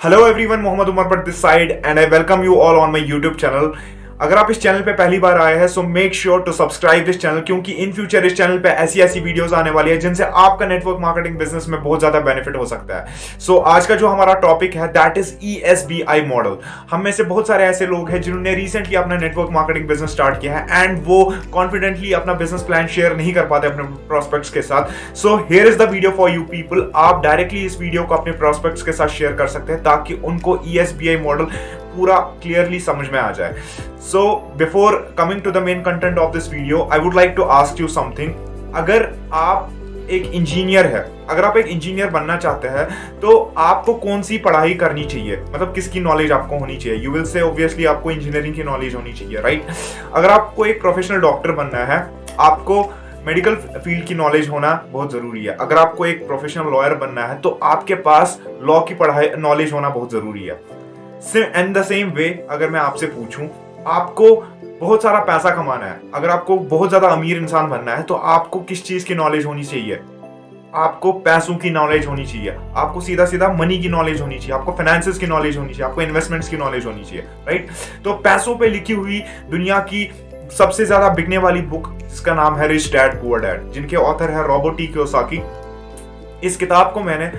Hello everyone, Mohammad Umar but this side and I welcome you all on my YouTube channel. अगर आप इस channel पे पहली बार आए हैं so make sure to subscribe this channel, क्योंकि इन फ्यूचर इस चैनल पे ऐसी वीडियोस आने वाली है जिनसे आपका नेटवर्क मार्केटिंग बिजनेस में बहुत ज्यादा बेनिफिट हो सकता है। सो आज का जो हमारा टॉपिक है दैट इज ESBI मॉडल। हम में से बहुत सारे ऐसे लोग हैं जिन्होंने रिसेंटली अपना नेटवर्क मार्केटिंग बिजनेस स्टार्ट किया है एंड वो कॉन्फिडेंटली अपना बिजनेस प्लान शेयर नहीं कर पाते अपने प्रोस्पेक्ट्स के साथ। So here is the video for you people. आप डायरेक्टली इस वीडियो को अपने प्रोस्पेक्ट्स के साथ शेयर कर सकते हैं ताकि उनको ESBI मॉडल पूरा क्लियरली समझ में आ जाए। So before coming to the main content of this video I would like to ask you something. अगर आप एक इंजीनियर है, अगर आप एक इंजीनियर बनना चाहते हैं तो आपको कौन सी पढ़ाई करनी चाहिए, मतलब किसकी नॉलेज आपको होनी चाहिए? यू विल से ऑब्वियसली आपको इंजीनियरिंग की नॉलेज होनी चाहिए, राइट? अगर आपको एक प्रोफेशनल डॉक्टर बनना है आपको मेडिकल फील्ड की नॉलेज होना बहुत जरूरी है। अगर आपको एक प्रोफेशनल लॉयर बनना है तो आपके पास लॉ की पढ़ाई नॉलेज होना बहुत जरूरी है। एंड द सेम वे अगर मैं आपसे पूछूं, आपको बहुत सारा पैसा कमाना है, अगर आपको बहुत ज्यादा अमीर इंसान बनना है तो आपको किस चीज की नॉलेज होनी चाहिए? आपको पैसों की नॉलेज होनी चाहिए, आपको सीधा सीधा मनी की नॉलेज होनी चाहिए, आपको फाइनेंसेस की नॉलेज होनी चाहिए, आपको इन्वेस्टमेंट्स की नॉलेज होनी चाहिए, राइट? तो पैसों पे लिखी हुई दुनिया की सबसे ज्यादा बिकने वाली बुक जिसका नाम है रिच डैड पुअर डैड, जिनके ऑथर है रॉबर्ट टी कियोसाकी। इस किताब को मैंने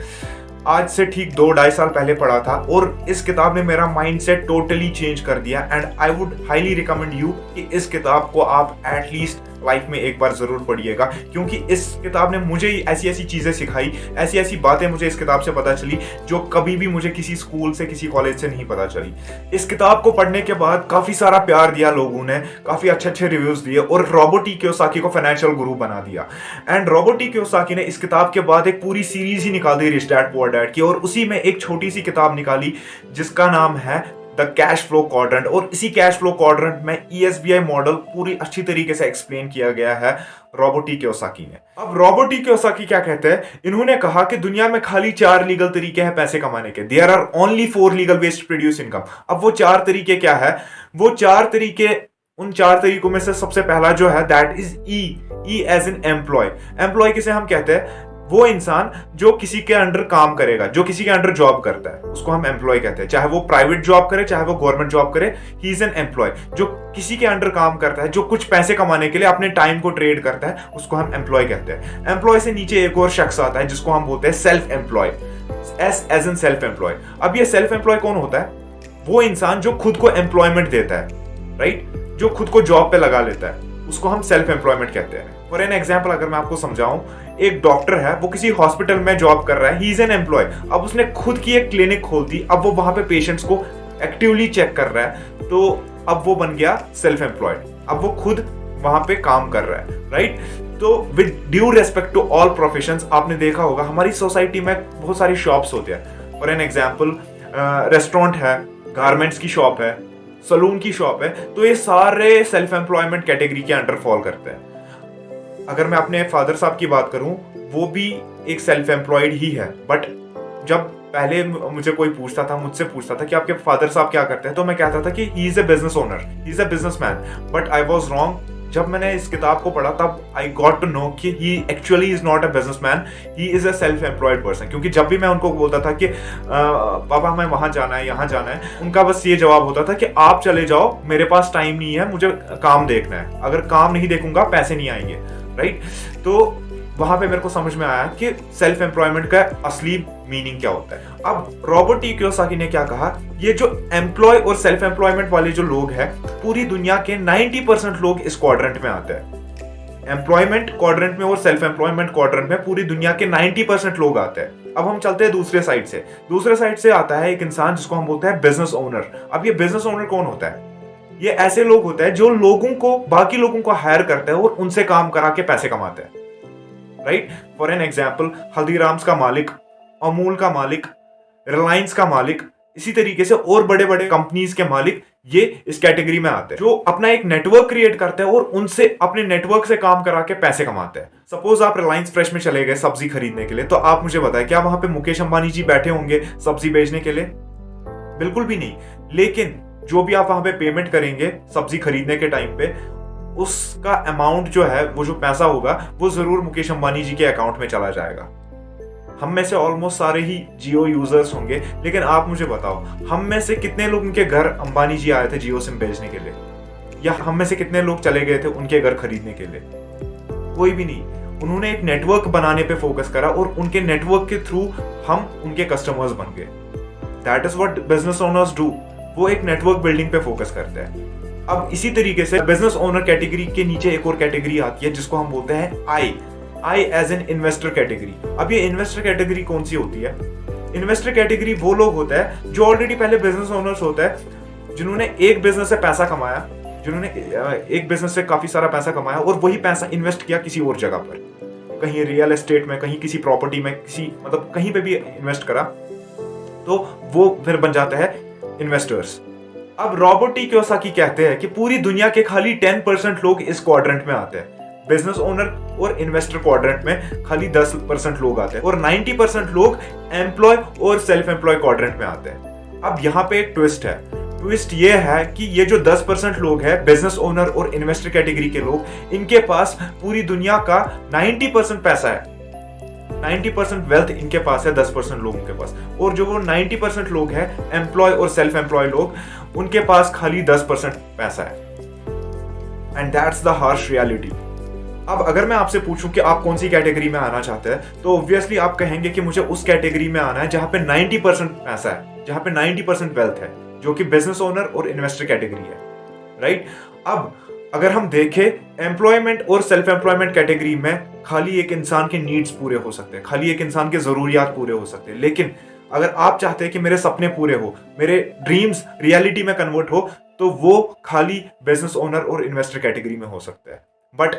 आज से ठीक 2-2.5 साल पहले पढ़ा था और इस किताब ने मेरा माइंडसेट टोटली चेंज कर दिया and I would highly recommend you कि इस किताब को आप एटलीस्ट लाइफ में एक बार जरूर पढ़िएगा, क्योंकि इस किताब ने मुझे ऐसी चीजें सिखाई, ऐसी बातें मुझे इस किताब से पता चली जो कभी भी मुझे किसी स्कूल से किसी कॉलेज से नहीं पता चली। इस किताब को पढ़ने के बाद काफी सारा प्यार दिया लोगों ने, काफी अच्छे रिव्यूज दिए और रॉबर्ट टी कियोसाकी को फाइनेंशियल गुरु बना दिया। एंड रॉबर्ट टी कियोसाकी ने इस किताब के बाद एक पूरी सीरीज ही निकाल दी रिच डैड पुअर डैड की, और उसी में एक छोटी सी किताब निकाली जिसका नाम है द कैश फ्लो क्वाड्रेंट। और इसी कैश फ्लो क्वाड्रेंट में ESBI मॉडल पूरी अच्छी तरीके से एक्सप्लेन किया गया है रॉबर्ट टी कियोसाकी ने। अब रॉबर्ट टी कियोसाकी क्या कहते हैं? इन्होंने कहा कि दुनिया में खाली 4 लीगल तरीके हैं पैसे कमाने के। There are only 4 legal ways to produce income. अब वो 4 तरीके क्या है? वो 4 तरीके, उन 4 तरीकों में से सबसे पहला जो है that is E as an employ. Employ किसे हम कहते हैं? वो इंसान जो किसी के अंडर काम करेगा, जो किसी के अंडर जॉब करता है, उसको हम एम्प्लॉय कहते हैं। चाहे वो प्राइवेट जॉब करे चाहे वो गवर्नमेंट जॉब करे, ही इज एन एम्प्लॉय। जो किसी के अंडर काम करता है, जो कुछ पैसे कमाने के लिए अपने टाइम को ट्रेड करता है, उसको हम एम्प्लॉय कहते हैं। एम्प्लॉय से नीचे एक और शख्स आता है जिसको हम बोलते हैं self employ, S as an self employ. अब ये सेल्फ एम्प्लॉय कौन होता है? वो इंसान जो खुद को एम्प्लॉयमेंट देता है, राइट? जो खुद को जॉब पे लगा लेता है, उसको हम सेल्फ एम्प्लॉयमेंट कहते हैं। फॉर एन एग्जाम्पल अगर मैं आपको समझाऊं, एक डॉक्टर है, वो किसी हॉस्पिटल में जॉब कर रहा है, ही इज एन एम्प्लॉय। अब उसने खुद की एक क्लिनिक खोल दी, अब वो वहां पे पेशेंट्स को एक्टिवली चेक कर रहा है, तो अब वो बन गया सेल्फ एम्प्लॉयड। अब वो खुद वहां पे काम कर रहा है, राइट? तो with due respect to all professions, आपने देखा होगा हमारी सोसाइटी में बहुत सारी शॉप्स होते हैं। फॉर एन एग्जाम्पल रेस्टोरेंट है, गारमेंट्स की शॉप है, सलून की शॉप है, तो ये सारे सेल्फ एम्प्लॉयमेंट कैटेगरी के अंडर फॉल करते हैं। अगर मैं अपने फादर साहब की बात करूं, वो भी एक सेल्फ एम्प्लॉयड ही है, बट जब पहले मुझे कोई मुझसे पूछता था कि आपके फादर साहब क्या करते हैं, तो मैं कहता था कि ही is a business owner, he is a businessman, but I was wrong. जब मैंने इस किताब को पढ़ा तब आई गॉट टू नो कि he actually is not a businessman, he is a self employed person. क्योंकि जब भी मैं उनको बोलता था कि पापा हमें वहां जाना है, यहाँ जाना है, उनका बस ये जवाब होता था कि आप चले जाओ, मेरे पास टाइम नहीं है, मुझे काम देखना है, अगर काम नहीं देखूंगा पैसे नहीं आएंगे, राइट? तो वहां पे मेरे को समझ में आया कि सेल्फ एम्प्लॉयमेंट का असली मीनिंग क्या होता है। अब रॉबर्ट टी कियोसाकी ने क्या कहा, ये जो एम्प्लॉय और सेल्फ एम्प्लॉयमेंट वाले जो लोग हैं, पूरी दुनिया के 90% लोग इस क्वाड्रेंट में आते हैं। एम्प्लॉयमेंट क्वाड्रेंट में और सेल्फ एम्प्लॉयमेंट क्वाड्रेंट में पूरी दुनिया के 90% लोग आते हैं। अब हम चलते हैं दूसरे साइड से। दूसरे साइड से आता है एक इंसान जिसको हम बोलते हैं बिजनेस ओनर। अब ये बिजनेस ओनर कौन होता है? ये ऐसे लोग होते हैं जो बाकी लोगों को हायर करते हैं और उनसे काम करा के पैसे कमाते हैं, right? For an example Haldiram's का मालिक, अमूल का मालिक, रिलायंस का मालिक, इसी तरीके से और बड़े बड़े कंपनीज के मालिक ये इस कैटेगरी में आते हैं, जो अपना एक नेटवर्क क्रिएट करते हैं और उनसे अपने नेटवर्क से काम करा के पैसे कमाते हैं। सपोज आप रिलायंस फ्रेश में चले गए सब्जी खरीदने के लिए, तो आप मुझे बताएं क्या वहां पे मुकेश अंबानी जी बैठे होंगे सब्जी बेचने के लिए? बिल्कुल भी नहीं। लेकिन जो भी आप वहां पे पेमेंट करेंगे सब्जी खरीदने के टाइम पे, उसका अमाउंट जो है, वो जो पैसा होगा, वो जरूर मुकेश अंबानी जी के अकाउंट में चला जाएगा, हम में से ऑलमोस्ट सारे ही जियो यूजर्स होंगे, लेकिन आप मुझे बताओ हम में से कितने लोग उनके घर अंबानी जी आए थे जियो सिम बेचने के लिए, या हम में से कितने लोग चले गए थे उनके घर खरीदने के लिए? कोई भी नहीं। उन्होंने एक नेटवर्क बनाने पे फोकस करा और उनके नेटवर्क के थ्रू हम उनके कस्टमर्स बन गए। That is what business owners do. वो एक नेटवर्क बिल्डिंग पे फोकस करते हैं। अब इसी तरीके से बिजनेस ओनर कैटेगरी के नीचे एक और कैटेगरी आती है जिसको हम बोलते हैं I as an investor category. अब ये इन्वेस्टर कैटेगरी कौन सी होती है? इन्वेस्टर कैटेगरी वो लोग होता है जो ऑलरेडी पहले बिजनेस ओनर्स होता है, जिन्होंने एक बिजनेस से पैसा कमाया, जिन्होंने एक बिजनेस से काफी सारा पैसा कमाया और वही पैसा इन्वेस्ट किया किसी और जगह पर, कहीं रियल एस्टेट में, कहीं किसी प्रॉपर्टी में, किसी मतलब कहीं पे भी इन्वेस्ट करा, तो वो फिर बन जाता है इन्वेस्टर्स। अब रॉबर्ट टी कियोसाकी कहते हैं कि पूरी दुनिया के खाली 10% लोग इस क्वाड्रेंट में आते हैं। बिजनेस ओनर और इन्वेस्टर क्वाड्रेंट में खाली 10% लोग आते हैं और 90% लोग एम्प्लॉय और सेल्फ एम्प्लॉय क्वाड्रेंट में आते हैं। अब यहाँ पे एक ट्विस्ट है। ट्विस्ट ये है कि ये जो 10% लोग हैं बिजनेस ओनर और इन्वेस्टर कैटेगरी के लोग, इनके पास पूरी दुनिया का 90% पैसा है। 90% वेल्थ इनके पास है 10% लोगों के पास, और जो वो 90% लोग हैं एम्प्लॉय और सेल्फ एम्प्लॉय लोग, उनके पास खाली 10% पैसा है। And that's the harsh reality. अब अगर मैं आपसे पूछूं कि आप कौन सी कैटेगरी में आना चाहते हैं, तो ऑब्वियसली आप कहेंगे कि मुझे उस कैटेगरी में आना है जहां पे 90% पैसा है, जहां पे 90% वेल्थ है, जो कि बिजनेस ओनर और इन्वेस्टर कैटेगरी है, राइट? अब अगर हम देखें एम्प्लॉयमेंट और सेल्फ एम्प्लॉयमेंट कैटेगरी में खाली एक इंसान के नीड्स पूरे हो सकते हैं, खाली एक इंसान के जरूरियात पूरे हो सकते हैं। लेकिन अगर आप चाहते हैं कि मेरे सपने पूरे हो, मेरे ड्रीम्स रियलिटी में कन्वर्ट हो, तो वो खाली बिजनेस ओनर और इन्वेस्टर कैटेगरी में हो सकता है। बट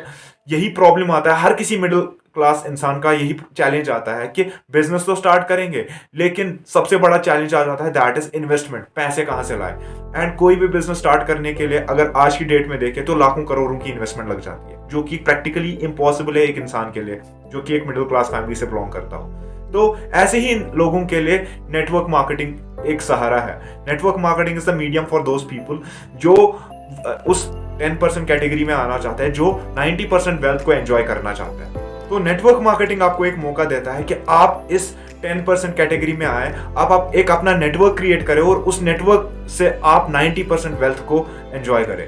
यही प्रॉब्लम आता है, हर किसी मिडिल क्लास इंसान का यही चैलेंज आता है कि बिजनेस तो स्टार्ट करेंगे, लेकिन सबसे बड़ा चैलेंज आ जाता है, दैट इज इन्वेस्टमेंट। पैसे कहां से लाए? एंड कोई भी बिजनेस स्टार्ट करने के लिए अगर आज की डेट में देखें तो लाखों करोड़ों की इन्वेस्टमेंट लग जाती है, जो कि प्रैक्टिकली इम्पॉसिबल है एक इंसान के लिए जो कि एक मिडिल क्लास फैमिली से बिलोंग करता हो। तो ऐसे ही इन लोगों के लिए नेटवर्क मार्केटिंग एक सहारा है। Network marketing is the medium for those people जो उस 10% कैटेगरी में आना चाहते हैं, जो 90% वेल्थ को एंजॉय करना चाहते हैं। तो नेटवर्क मार्केटिंग आपको एक मौका देता है कि आप इस 10% कैटेगरी में आए, आप एक अपना नेटवर्क क्रिएट करें और उस नेटवर्क से आप 90% वेल्थ को एंजॉय करें।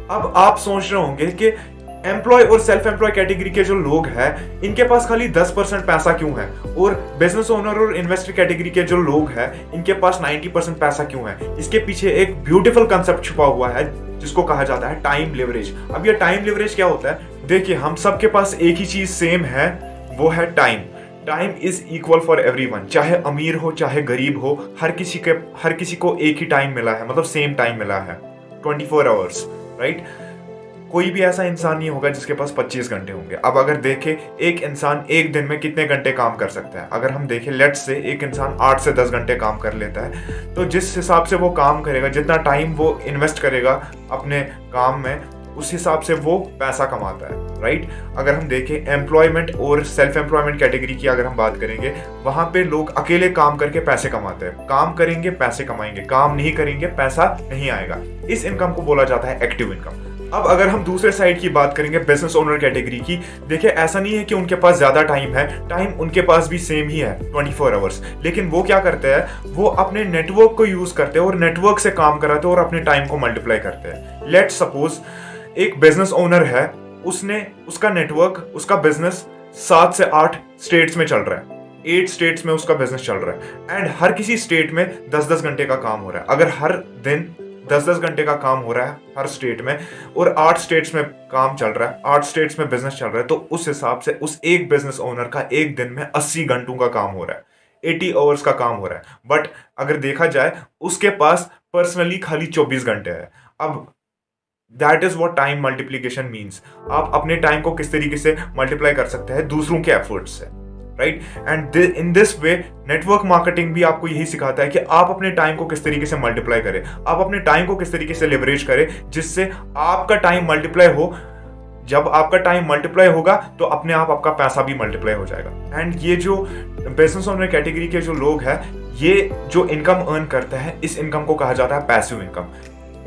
अब आप सोच रहे होंगे कि एम्प्लॉय और सेल्फ एम्प्लॉय कैटेगरी के जो लोग हैं इनके पास खाली 10% पैसा क्यों है, और बिजनेस ओनर और इन्वेस्टर कैटेगरी के जो लोग हैं इनके पास 90% पैसा क्यों है? इसके पीछे एक ब्यूटीफुल कंसेप्ट छुपा हुआ है जिसको कहा जाता है टाइम लिवरेज। अब ये टाइम लिवरेज क्या होता है? देखिए, हम सबके पास एक ही चीज सेम है, वो है time. Time is equal for everyone, चाहे अमीर हो चाहे गरीब हो, हर किसी को एक ही टाइम मिला है, मतलब सेम टाइम मिला है, 24 आवर्स, राइट? कोई भी ऐसा इंसान नहीं होगा जिसके पास 25 घंटे होंगे। अब अगर देखें एक इंसान एक दिन में कितने घंटे काम कर सकता है, अगर हम देखें लेट्स से एक इंसान 8 से 10 घंटे काम कर लेता है, तो जिस हिसाब से वो काम करेगा, जितना टाइम वो इन्वेस्ट करेगा अपने काम में, उस हिसाब से वो पैसा कमाता है, राइट? अगर हम देखें एम्प्लॉयमेंट और सेल्फ एम्प्लॉयमेंट कैटेगरी की अगर हम बात करेंगे, वहां पे लोग अकेले काम करके पैसे कमाते हैं। काम करेंगे पैसे कमाएंगे, काम नहीं करेंगे पैसा नहीं आएगा। इस इनकम को बोला जाता है एक्टिव इनकम। अब अगर हम दूसरे साइड की बात करेंगे बिजनेस ओनर कैटेगरी की, देखिए ऐसा नहीं है कि उनके पास ज्यादा टाइम है, टाइम उनके पास भी सेम ही है 24 आवर्स, लेकिन वो क्या करते हैं, वो अपने नेटवर्क को यूज करते हैं और नेटवर्क से काम कराते हैं और अपने टाइम को मल्टीप्लाई करते हैं। लेट्स सपोज एक बिजनेस ओनर है, उसका नेटवर्क, उसका बिजनेस 7 से 8 स्टेट्स में चल रहा है, 8 स्टेट्स में उसका बिजनेस चल रहा है, एंड हर किसी स्टेट में 10-10 घंटे का काम हो रहा है। अगर हर दिन 10-10 घंटे का काम हो रहा है हर स्टेट में, और 8 स्टेट्स में काम चल रहा है, 8 स्टेट्स में बिजनेस चल रहा है, तो उस हिसाब से उस एक बिजनेस ओनर का एक दिन में 80 घंटों का काम हो रहा है, 80 आवर्स का काम हो रहा है। बट अगर देखा जाए उसके पास पर्सनली खाली 24 घंटे है। अब that is what time multiplication means. आप अपने टाइम को किस तरीके से मल्टीप्लाई कर सकते हैं, दूसरों के एफर्ट्स से, right? And in this way network marketing भी आपको यही सिखाता है कि आप अपने टाइम को किस तरीके से मल्टीप्लाई करें, आप अपने टाइम को किस तरीके से लेवरेज करें जिससे आपका टाइम मल्टीप्लाई हो। जब आपका टाइम मल्टीप्लाई होगा तो अपने आप आपका पैसा भी मल्टीप्लाई हो जाएगा। एंड ये जो बिजनेस ओनर कैटेगरी के जो लोग हैं, ये जो इनकम अर्न करते हैं, इस इनकम को कहा जाता है पैसिव इनकम।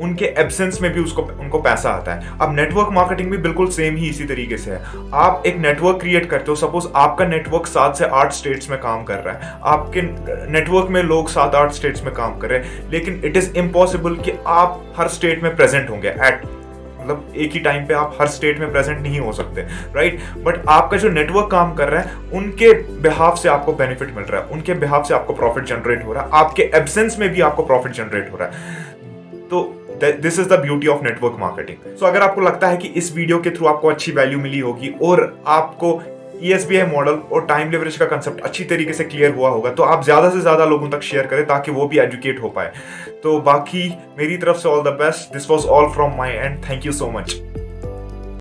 उनके एब्सेंस में भी उनको पैसा आता है। अब नेटवर्क मार्केटिंग भी बिल्कुल सेम ही इसी तरीके से है। आप एक नेटवर्क क्रिएट करते हो, सपोज आपका नेटवर्क 7 से 8 स्टेट्स में काम कर रहा है, आपके नेटवर्क में लोग 7-8 स्टेट्स में काम कर रहे हैं, लेकिन इट इज इम्पॉसिबल कि आप हर स्टेट में प्रेजेंट होंगे मतलब एक ही टाइम पे आप हर स्टेट में प्रेजेंट नहीं हो सकते, राइट। बट आपका जो नेटवर्क काम कर रहा है उनके बिहाफ से आपको बेनिफिट मिल रहा है, उनके बिहाफ से आपको प्रॉफिट जनरेट हो रहा है, आपके एब्सेंस में भी आपको प्रॉफिट जनरेट हो रहा है। तो this is the beauty of network marketing. So अगर आपको लगता है कि इस वीडियो के थ्रू आपको अच्छी वैल्यू मिली होगी और आपको ESBI मॉडल और टाइम लेवरेज का कंसेप्ट अच्छी तरीके से क्लियर हुआ होगा, तो आप ज्यादा से ज्यादा लोगों तक शेयर करें ताकि वो भी एजुकेट हो पाए। तो बाकी मेरी तरफ से all the best. This was all from my and, thank you so much.